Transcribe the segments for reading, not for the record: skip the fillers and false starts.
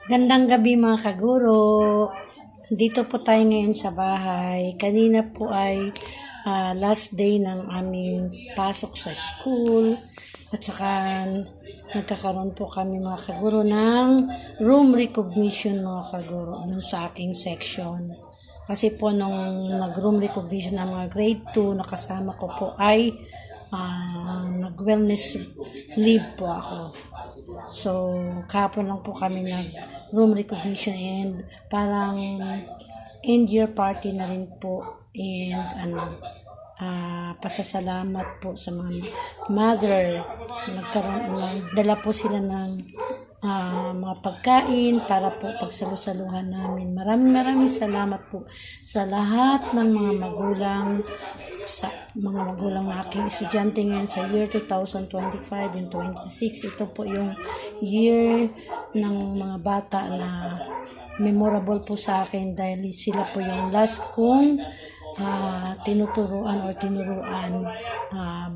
Gandang gabi mga kaguro. Dito po tayo ngayon sa bahay. Kanina po ay last day ng aming pasok sa school. At saka nagkakaroon po kami mga kaguro ng room recognition mga kaguro dun sa aking section. Kasi po nung nag-room recognition ng mga grade 2, nakasama ko po ay nag-wellness leave po ako. So, kahapon lang po kami nag-room recognition and parang end-year party na rin po and pasasalamat po sa mga mother. Nagdala po sila ng mga pagkain para po pagsalusaluhan namin. Maraming salamat po sa lahat ng mga magulang, sa mga magulang na aking estudyante ngayon sa year 2025 and 26. Ito po yung year ng mga bata na memorable po sa akin dahil sila po yung last kong tinuturuan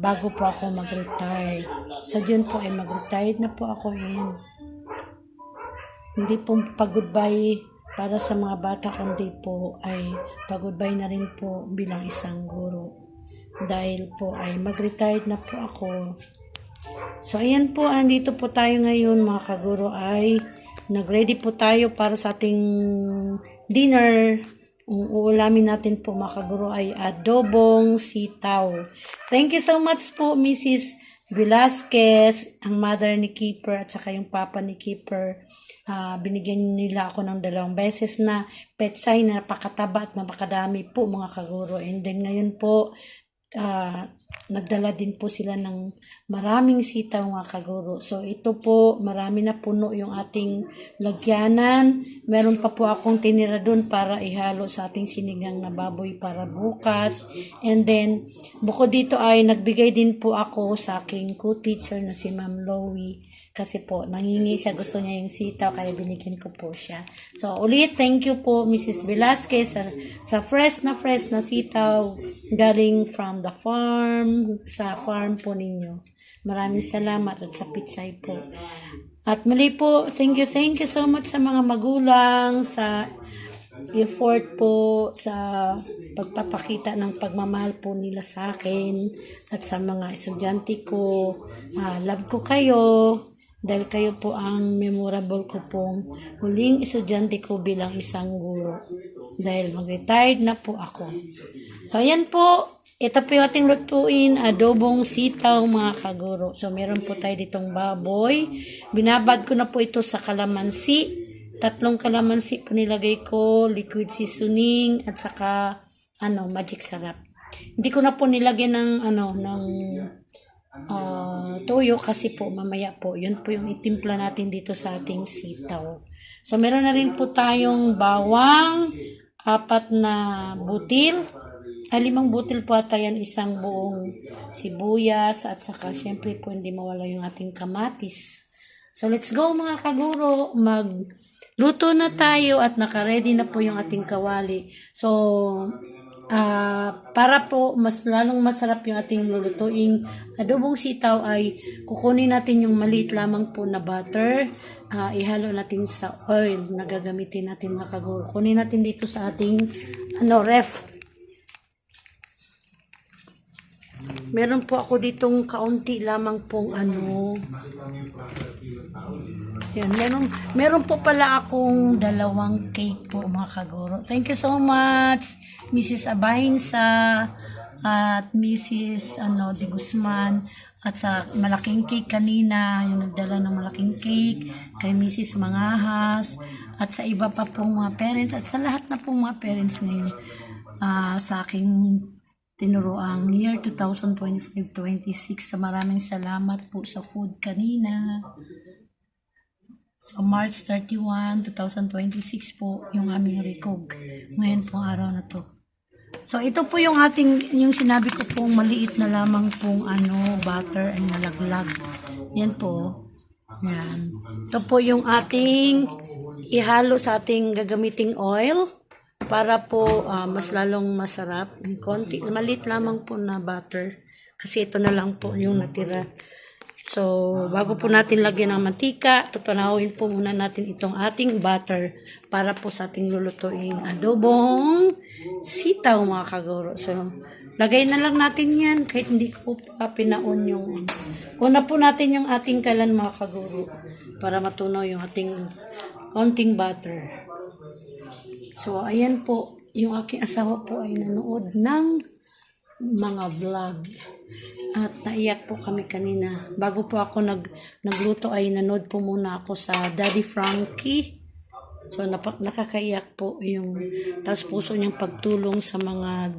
bago po ako mag-retire. Sa June po ay mag-retire na po ako and hindi po pag-goodbye para sa mga bata kundi po ay pag-goodbye na rin po bilang isang guro. Dahil po ay mag-retired na po ako. So ayan po, andito po tayo ngayon mga kaguro ay nag-ready po tayo para sa ating dinner. Ang uulamin natin po mga kaguro ay adobong sitaw. Thank you so much po Mrs. Velasquez, ang mother ni Keeper at saka yung papa ni Keeper. Binigyan nila ako ng 2 beses na petsay na napakataba at napakadami po mga kaguro. And then ngayon po, nagdala din po sila ng maraming sitaw mga kaguro. So ito po, marami na puno yung ating lagyanan. Meron pa po akong tinira doon para ihalo sa ating sinigang na baboy para bukas. And then, bukod dito ay nagbigay din po ako sa aking co-teacher na si Ma'am Loie. Kasi po, nangingi siya, gusto niya yung sitaw, kaya binigyan ko po siya. So, ulit, thank you po, Mrs. Velasquez, sa fresh na sitaw, galing from the farm, sa farm po ninyo. Maraming salamat at sa pitsay po. At muli po, thank you so much sa mga magulang, sa effort po, sa pagpapakita ng pagmamahal po nila sa akin, at sa mga estudyante ko. Love ko kayo. Dahil kayo po ang memorable ko pong huling estudyante ko bilang isang guro. Dahil mag-retired na po ako. So, ayan po. Ito po yung ating lutuin, adobong sitaw mga kaguro. So, meron po tayo ditong baboy. Binabad ko na po ito sa kalamansi. 3 kalamansi po nilagay ko, liquid seasoning, at saka, magic sarap. Hindi ko na po nilagyan ng toyo kasi po mamaya po yun po yung itimpla natin dito sa ating sitaw. So meron na rin po tayong bawang, 4 na butil, 5 butil po ata yan, 1 buong sibuyas, at saka syempre po hindi mawala yung ating kamatis. So let's go mga kaguro, magluto na tayo at naka-ready na po yung ating kawali. So para po mas lalong masarap yung ating lulutuing adobong sitaw ay kukunin natin yung maliit lamang po na butter, ihalo natin sa oil na gagamitin natin mga kaguro. Kunin natin dito sa ating ref. Meron po ako ditong kaunti lamang pong yan, meron po pala akong 2 cake po mga kaguro. Thank you so much Mrs. Abahinsa at Mrs. De Guzman, at sa malaking cake kanina, yung nagdala ng malaking cake kay Mrs. Mangahas, at sa iba pa pong mga parents, at sa lahat na pong mga parents ngayon sa aking tinuruang year 2025-26. So maraming salamat po sa food kanina. So March 31, 2026 po yung aming recog. Ngayon pong araw na to. So ito po yung yung sinabi ko pong maliit na lamang pong butter ay nalaglag. Yan po. Yan. Ito po yung ating ihalo sa ating gagamiting oil para po mas lalong masarap. Konti, maliit lamang po na butter. Kasi ito na lang po yung natira. So, bago po natin lagyan ng mantika, tutunahuin po muna natin itong ating butter para po sa ating lulutuing adobong sitaw mga kaguro. So, lagay na lang natin yan kahit hindi ko pa pinaon yung una po natin yung ating kalan mga kaguro para matunaw yung ating konting butter. So, ayan po, yung aking asawa po ay nanood ng mga vlog. At naiyak po kami kanina. Bago po ako nagluto ay nanood po muna ako sa Daddy Frankie. So nakakaiyak po yung taos puso niyang pagtulong sa mga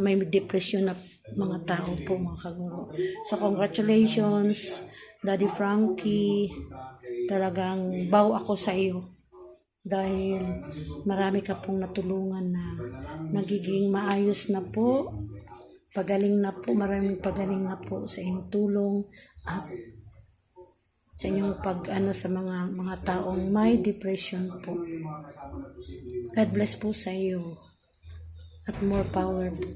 may depression na mga tao po mga kaguro. So congratulations Daddy Frankie. Talagang bow ako sa iyo. Dahil marami ka pong natulungan na nagiging maayos na po. Pagaling na po, maraming pagaling na po sa inyong tulong at sa inyong sa mga taong may depression po. God bless po sa iyo at more power po.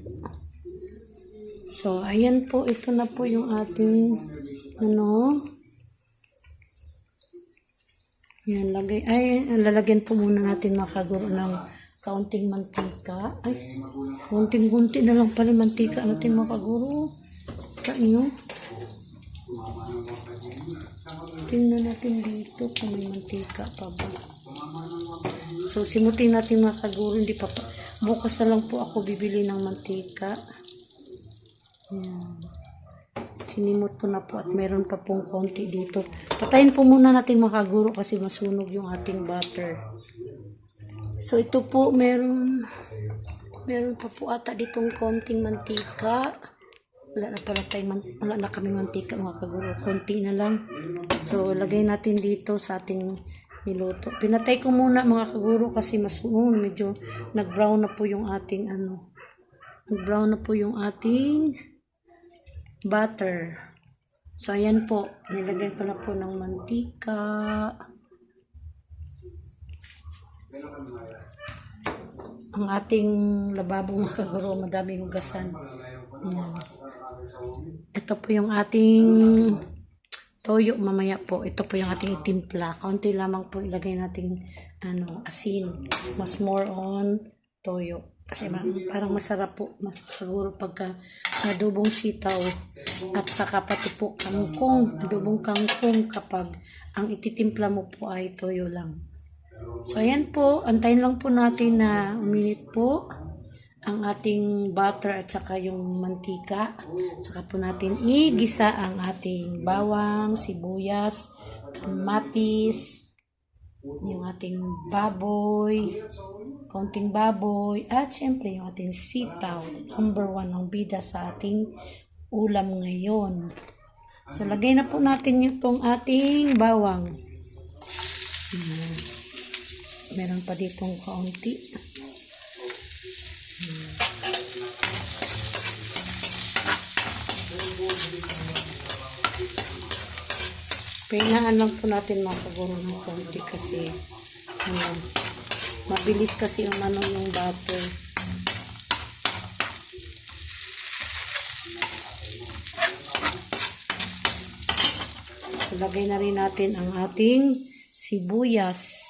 So, ayan po, ito na po yung ating yan, lalagyan po muna natin mga kaguro ng kaunting mantika. Ay, kunting-kunti na lang pala mantika natin mga kaguro. Kainyo. Tingnan natin dito kung may mantika pa ba. So, simutin natin mga kaguro. Hindi pa. Bukas na lang po ako bibili ng mantika. Yan. Sinimot ko na po at meron pa pong konti dito. Patayin po muna natin mga kaguro kasi masunog yung ating butter. So, ito po, meron pa po ata ditong konting mantika. Wala na kami mantika mga kaguro. Konti na lang. So, lagay natin dito sa ating niluto. Pinatay ko muna mga kaguro kasi masunog. Medyo nag-brown na po yung ating nag-brown na po yung ating butter. So, ayan po. Nilagyan ko na po ng mantika. Ang ating lababo mga kaguro, madaming hugasan. Ayan. Ito po yung ating toyo mamaya po. Ito po yung ating itimpla. Kaunti lamang po ilagay natin asin. Mas more on toyo. Kasi parang masarap po siguro pagka adobong sitaw at saka pati po kangkong, adobong kangkong kapag ang ititimpla mo po ay toyo lang. So, ayan po. Antayin lang po natin na uminit po ang ating butter at saka yung mantika. Saka po natin igisa ang ating bawang, sibuyas, kamatis, yung ating baboy, konting baboy, at syempre yung ating sitaw. Number 1 ang bida sa ating ulam ngayon. So, lagay na po natin yung ating bawang. Meron pa ditong kaunti. Pahingaan lang po natin mga kaguro ng kaunti kasi mabilis kasi yung yung butter. Lagay na rin natin ang ating sibuyas.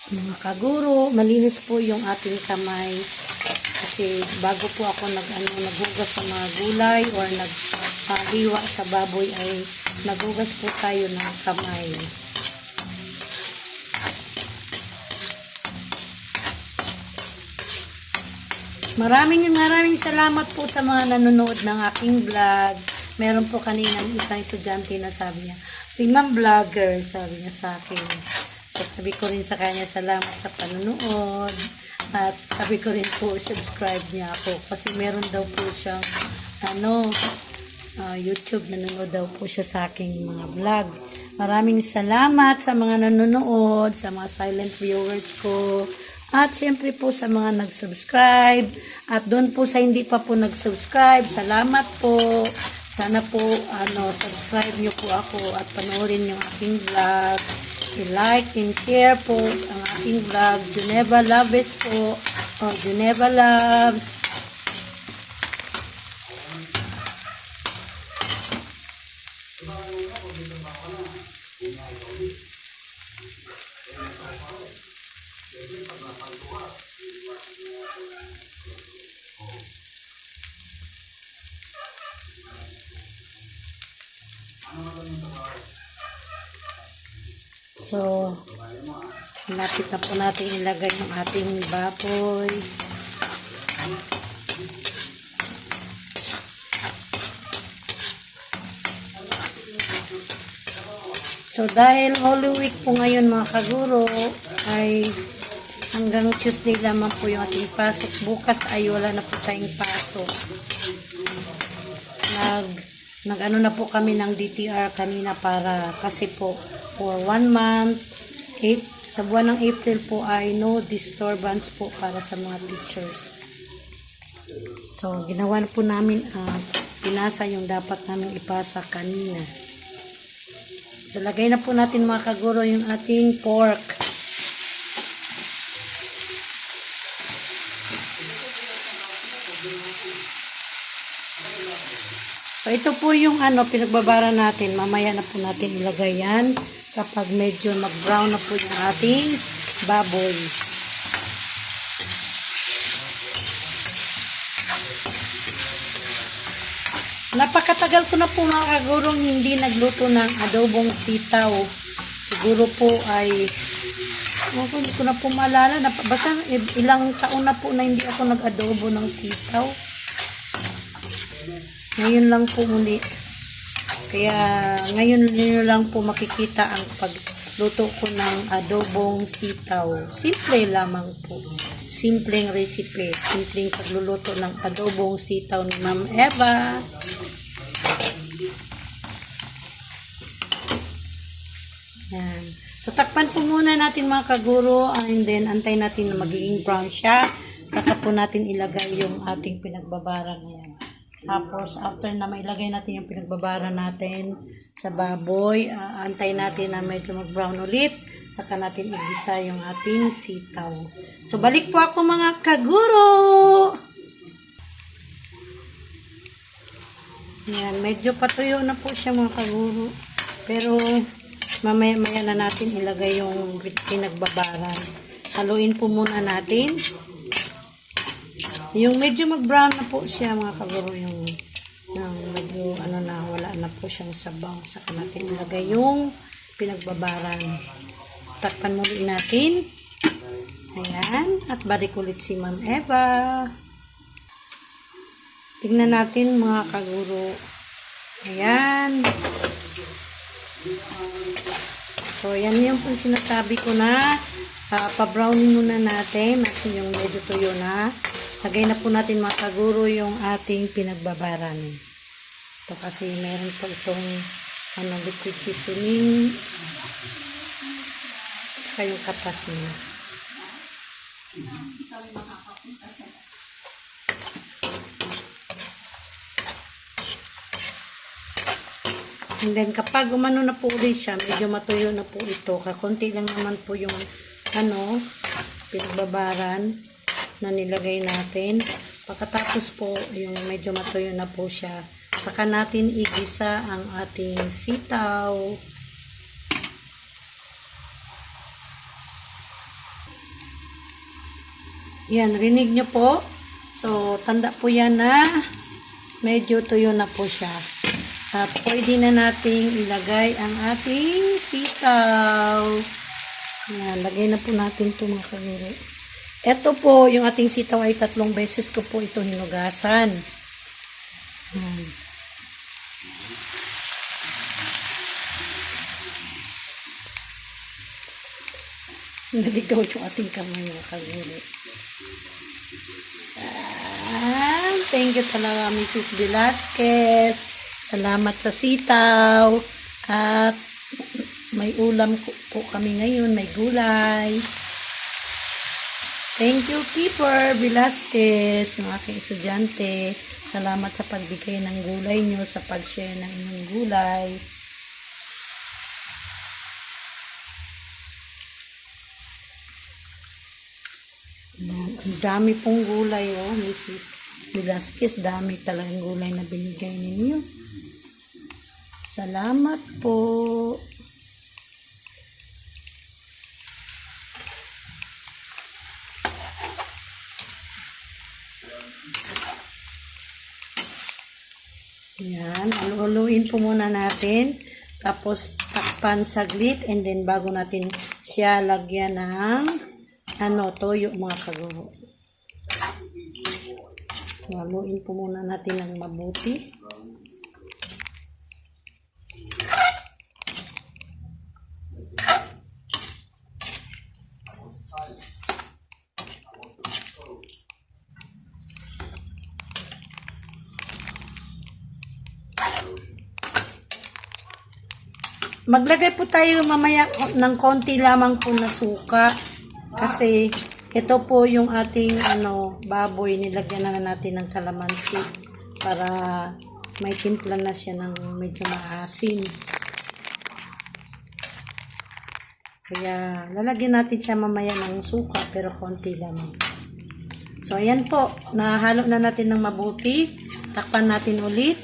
Mga kaguro, malinis po yung ating kamay kasi bago po ako naghugas sa mga gulay or naghiwa sa baboy ay naghugas po tayo ng kamay. Maraming salamat po sa mga nanonood ng aking vlog. Meron po kaninang isang estudyante na sabi niya, si Ma'am Vlogger, sabi niya sa akin. So, sabi ko rin sa kanya, salamat sa panonood. At sabi ko rin po, subscribe niya ako. Kasi meron daw po siyang, YouTube, nanonood daw po siya sa aking mga vlog. Maraming salamat sa mga nanonood, sa mga silent viewers ko. At syempre po sa mga nag-subscribe. At doon po sa hindi pa po nag-subscribe, salamat po Sana po, subscribe nyo po ako at panoorin yung aking vlog. I-like and share po ang aking vlog. Geneva Loves po. O, Geneva Loves. So, lapit na po natin ilagay yung ating baboy. So, dahil Holy Week po ngayon mga kaguro, ay hanggang Tuesday lamang po yung ating pasok. Bukas ay wala na po tayong pasok. Nag-ano na po kami ng DTR kanina para kasi po for 1 month, sa buwan ng April po ay no disturbance po para sa mga teachers. So, ginawa na po namin pinasa yung dapat namin ipasa kanina. So, lagay na po natin mga kaguro yung ating pork. So, ito po yung pinagbabara natin. Mamaya na po natin ilagay yan kapag medyo mag-brown na po yung ating baboy. Napakatagal ko na po mga kagurong hindi nagluto ng adobong sitaw. Siguro po ay hindi ko na po maalala. Basta ilang taon na po na hindi ako nag-adobo ng sitaw. Ngayon lang po muli. Kaya ngayon nyo lang po makikita ang pagluto ko ng adobong sitaw. Simple lamang po. Simpleng recipe. Simpleng pagluluto ng adobong sitaw ni Ma'am Eva. Yan. So, takpan po muna natin mga kaguro and then antay natin na magiging brown siya. Saka po natin ilagay yung ating pinagbabara ngayon. Tapos, after na mailagay natin yung pinagbabara natin sa baboy, antay natin na medyo mag-brown ulit. Saka natin igisa yung ating sitaw. So, balik po ako mga kaguro! Yan, medyo patuyo na po siya mga kaguro. Pero, mamaya-maya na natin ilagay yung pinagbabaran. Haluin po muna natin. Yung medyo mag-brown na po siya mga kaguro, yung medyo wala na po siyang sabaw. Saka natin ilagay yung pinagbabaran. Takpan muli natin. Ayan. At balik ulit si Ma'am Eva. Tingnan natin mga kaguro. Ayan. So, yan yung po sinasabi ko na pa-browning muna natin. At yung medyo tuyo na. Lagay na po natin mga kaguro yung ating pinagbabaran. Ito kasi meron po itong liquid seasoning. Tsaka yung katas niya. And then kapag umano na po ulit siya, medyo matuyo na po ito. Kakunti lang naman po yung pinagbabaran na nilagay natin. Pagkatapos po, yung medyo matuyo na po siya, saka natin igisa ang ating sitaw. Yan, rinig nyo po. So, tanda po yan na medyo tuyo na po siya. At pwede na nating ilagay ang ating sitaw. Yan, lagay na po natin ito mga kaguro. Ito po, yung ating sitaw ay 3 beses ko po ito hinugasan. Naligaw yung ating kamay mga kaguro. Thank you talaga Mrs. Velasquez. Salamat sa sitaw. At may ulam po kami ngayon. May gulay. Thank you, Keeper Velasquez, yung aking estudyante. Salamat sa pagbigay ng gulay nyo, sa pag-share ng inyong gulay. Ang dami pong gulay, oh, Mrs. Velasquez. Dami talagang gulay na binigay ninyo. Salamat po. Yan, ulu-uluin po muna natin. Tapos, takpan saglit. And then, bago natin siya lagyan ng toyo, mga kaguro. Haluin po muna natin ng mabuti. Maglagay po tayo mamaya ng konti lamang po na suka. Kasi ito po yung ating baboy. Nilagyan na natin ng kalamansi para may timpla na siya ng medyo maasim. Kaya lalagyan natin siya mamaya ng suka pero konti lamang. So ayan po. Nahalo na natin ng mabuti. Takpan natin ulit.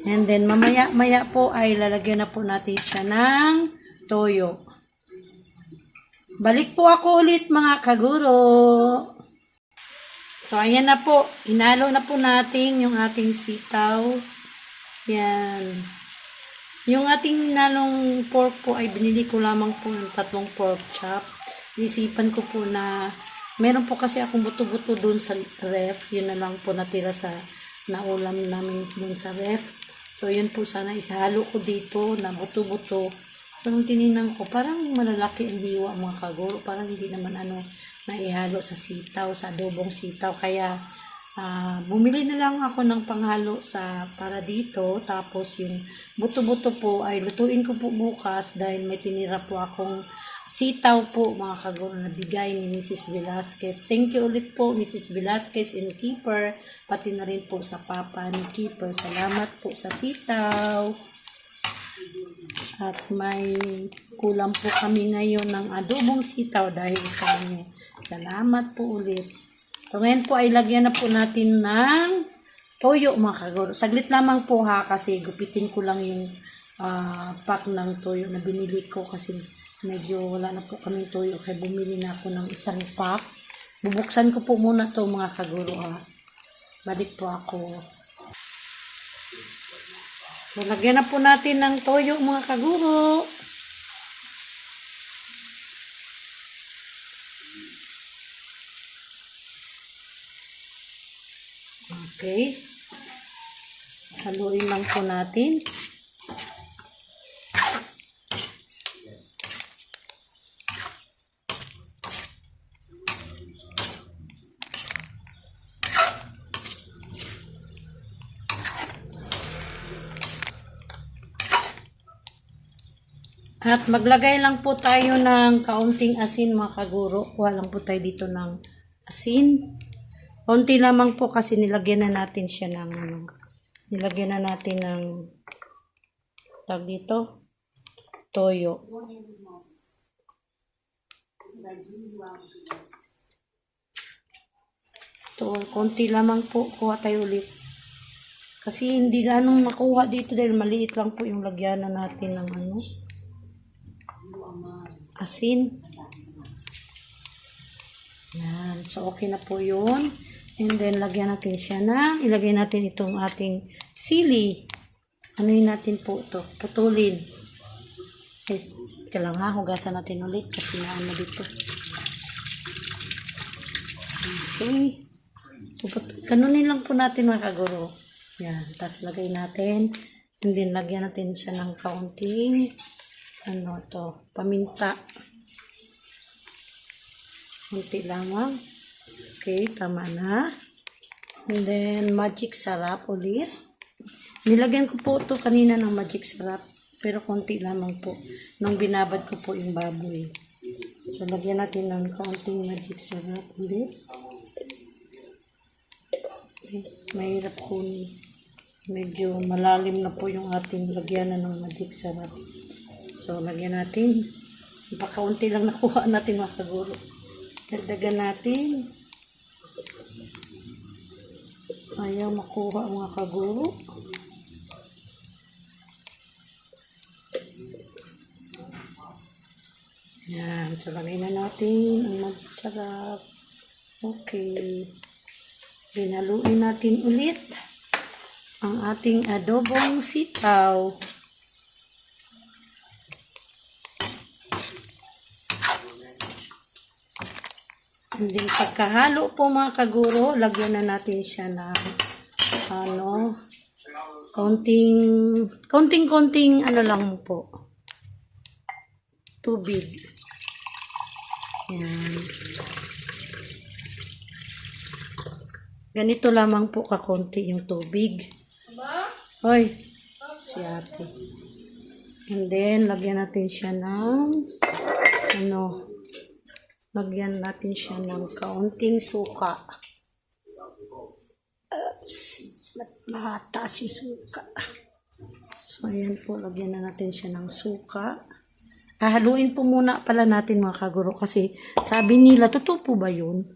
And then, maya po ay lalagyan na po natin siya ng toyo. Balik po ako ulit, mga kaguro. So, ayan na po. Inalo na po natin yung ating sitaw. Yan. Yung ating inalong pork po ay binili ko lamang po yung 3 pork chop. Isipan ko po na meron po kasi akong buto-buto dun sa ref. Yun na lang po natira sa naulam namin dun sa ref. So, yun po sana isahalo ko dito na buto-buto. So, nung tininan ko, parang malalaki ang hiwa, mga kaguro. Parang hindi naman naihalo sa sitaw, sa adobong sitaw. Kaya, bumili na lang ako ng panghalo para dito. Tapos, yung buto-buto po ay lutuin ko po bukas dahil may tinira po akong sitaw po, mga kaguro, na bigay ni Mrs. Velasquez. Thank you ulit po, Mrs. Velasquez and Keeper, pati na rin po sa papa ni Keeper. Salamat po sa sitaw. At may kulang po kami ngayon ng adobong sitaw dahil sa inyo. Salamat po ulit. So ngayon po ay lagyan na po natin ng toyo, mga kaguro. Saglit lamang po ha, kasi gupitin ko lang yung pack ng toyo na binili ko kasi medyo wala na po kaming toyo kaya bumili na ako ng 1 pack. Bubuksan ko po muna to, mga kaguro ha. Balik po ako. So lagyan na po natin ng toyo, mga kaguro. Okay. Haluin lang po natin. At maglagay lang po tayo ng kaunting asin, mga kaguro. Kuha lang po tayo dito ng asin. Kaunti lamang po kasi nilagyan na natin siya ng nilagyan na natin ng tawag dito, toyo. Ito, kaunti lamang po. Kuha tayo ulit. Kasi hindi ganong makuha dito dahil maliit lang po yung lagyanan natin ng asin. Yan. So, okay na po yun. And then, lagyan natin siya ilagay natin itong ating sili. Anuhin natin po ito. Putulin. Kailang hugasan natin ulit kasi dito. Okay. So, kanunin lang po natin, mga kaguro. Yan. Tapos, lagay natin. And then, lagyan natin siya ng kaunting paminta. Kunti lamang. Okay, tama na. And then, magic sarap ulit. Nilagyan ko po ito kanina ng magic sarap. Pero konti lamang po. Nung binabad ko po yung baboy. So, lagyan natin ng kaunting magic sarap ulit. Mahirap kunin. Medyo malalim na po yung ating lagyanan ng magic sarap. So, lagyan natin. Pakaunti lang nakuha natin mga kaguro. Dagdagan natin. Ayaw makuha mga kaguro. Yan. So, lagay na natin ang magic sarap. Okay. Binaluin natin ulit ang ating adobong sitaw. And then, pagkahalo po mga kaguro, lagyan na natin siya ng konting lang po. Tubig. Yan. Ganito lamang po kakonti yung tubig. Hoy, si ate. And then, lagyan natin siya ng lagyan natin siya ng kaunting suka. Mataas yung suka. So, ayan po, lagyan na natin siya ng suka. Haluin po muna pala natin mga kaguro kasi sabi nila, totoo po ba yun?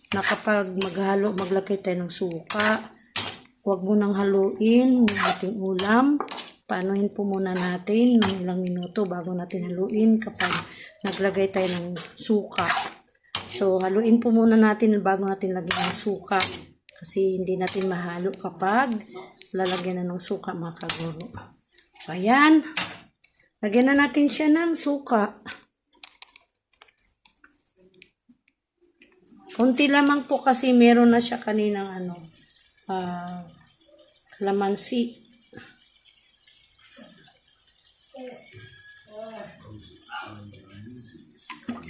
Na kapag maghalo, maglagay tayo ng suka, huwag mo nang haluin yung ating ulam. Paanuhin po muna natin ng ilang minuto bago natin haluin kapag naglagay tayo ng suka. So, haluin po muna natin bago natin lagyan ng suka. Kasi hindi natin mahalo kapag lalagyan na ng suka mga kaguro. So, ayan. Lagyan na natin siya ng suka. Kunti lamang po kasi meron na siya kaninang kalamansi.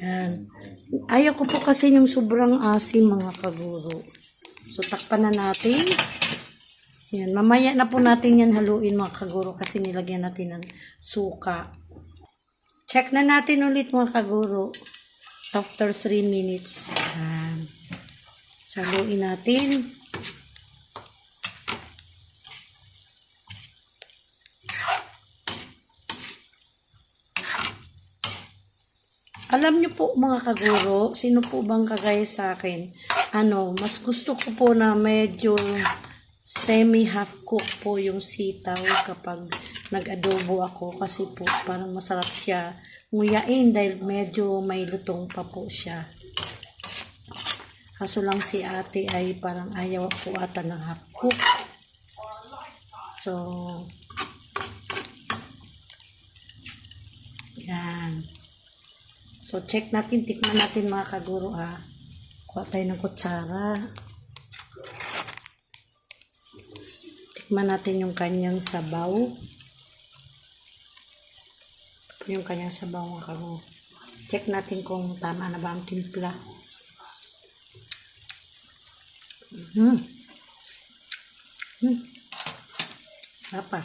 Yan. Ayaw ko po kasi yung sobrang asim mga kaguro. So, takpan na natin. Yan. Mamaya na po natin yan haluin mga kaguro kasi nilagyan natin ng suka. Check na natin ulit mga kaguro. After 3 minutes. Yan. So, haluin natin. Alam niyo po mga kaguro, sino po bang kagaya sa akin? Mas gusto ko po na medyo semi-half cook po yung sitaw kapag nag-adobo ako kasi po parang masarap siya nguyain dahil medyo may lutong pa po siya. Kaso lang si ate ay parang ayaw po ata ng half cook. So, yan. So, check natin, tikman natin mga kaguro Kuha tayo ng kutsara. Tikman natin yung kanyang sabaw. Yung kanyang sabaw mga kaguro. Check natin kung tama na ba ang timpla. Sarap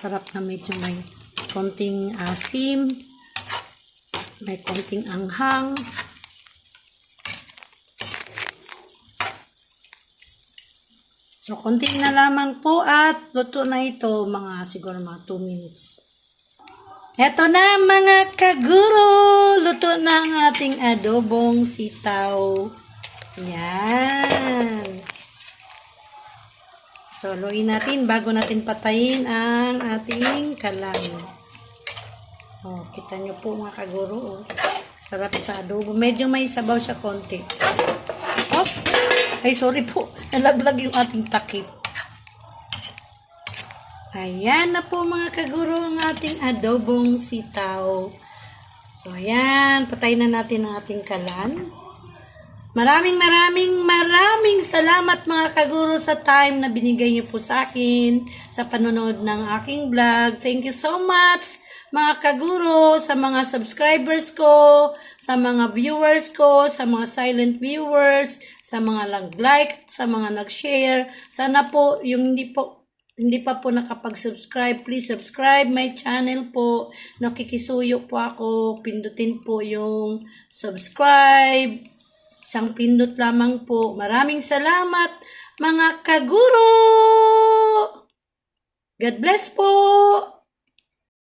Sarap na medyo may konting asim. May konting anghang. So, konting na lamang po at luto na ito siguro mga 2 minutes. Eto na mga kaguro! Luto na ang ating adobong sitaw. Yan. So, haluin natin bago natin patayin ang ating kalan. Oh, kita nyo po mga kaguro. Sarap sa adobo. Medyo may sabaw siya konti. Oh, ay sorry po. Nalaglag yung ating takip. Ayan na po mga kaguro ang ating adobong sitaw. So, ayan. Patayin na natin ang ating kalan. Maraming salamat mga kaguro sa time na binigay niyo po sa akin sa panonood ng aking vlog. Thank you so much mga kaguro, sa mga subscribers ko, sa mga viewers ko, sa mga silent viewers, sa mga nag-like, sa mga nag-share. Sana po, yung hindi pa po nakapag-subscribe, please subscribe my channel po. Nakikisuyo po ako, pindutin po yung subscribe, Isang pindot lamang po. Maraming salamat mga kaguro! God bless po!